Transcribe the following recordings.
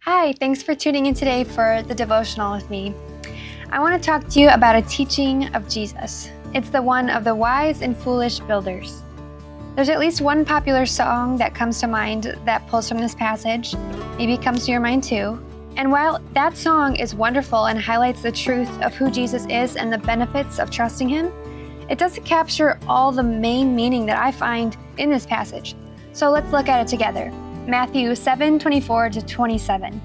Hi, thanks for tuning in today for the Devotional with me. I want to talk to you about a teaching of Jesus. It's the one of the wise and foolish builders. There's at least one popular song that comes to mind that pulls from this passage. Maybe it comes to your mind too. And while that song is wonderful and highlights the truth of who Jesus is and the benefits of trusting him, it doesn't capture all the main meaning that I find in this passage. So let's look at it together. Matthew 7:24-27.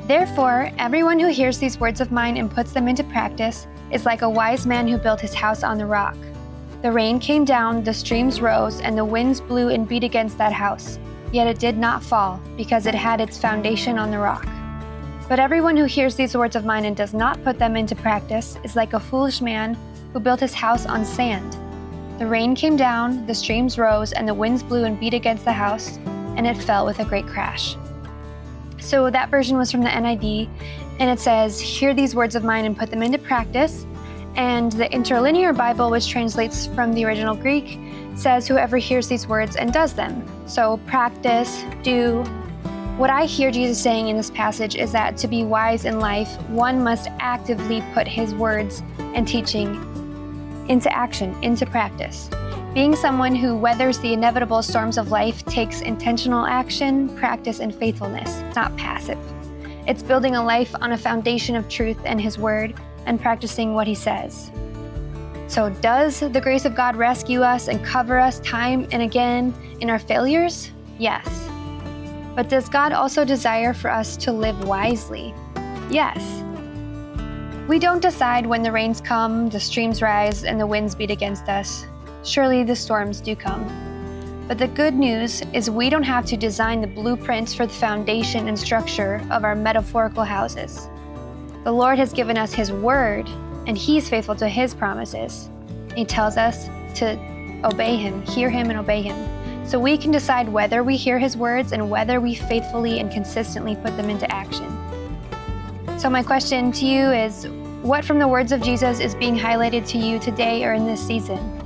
Therefore, everyone who hears these words of mine and puts them into practice is like a wise man who built his house on the rock. The rain came down, the streams rose, and the winds blew and beat against that house. Yet it did not fall, because it had its foundation on the rock. But everyone who hears these words of mine and does not put them into practice is like a foolish man who built his house on sand. The rain came down, the streams rose, and the winds blew and beat against the house, and it fell with a great crash. So that version was from the NIV, and it says, hear these words of mine and put them into practice. And the Interlinear Bible, which translates from the original Greek, says whoever hears these words and does them. So practice, do. What I hear Jesus saying in this passage is that to be wise in life, one must actively put his words and teaching into action, into practice. Being someone who weathers the inevitable storms of life takes intentional action, practice, and faithfulness. It's not passive. It's building a life on a foundation of truth and his word and practicing what he says. So does the grace of God rescue us and cover us time and again in our failures? Yes. But does God also desire for us to live wisely? Yes. We don't decide when the rains come, the streams rise, and the winds beat against us. Surely the storms do come. But the good news is we don't have to design the blueprints for the foundation and structure of our metaphorical houses. The Lord has given us his word, and he's faithful to his promises. He tells us to obey him, hear him, and obey him. So we can decide whether we hear his words and whether we faithfully and consistently put them into action. So my question to you is, what from the words of Jesus is being highlighted to you today or in this season?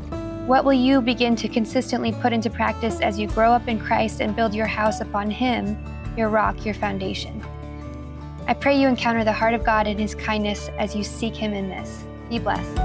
What will you begin to consistently put into practice as you grow up in Christ and build your house upon him, your rock, your foundation? I pray you encounter the heart of God and his kindness as you seek him in this. Be blessed.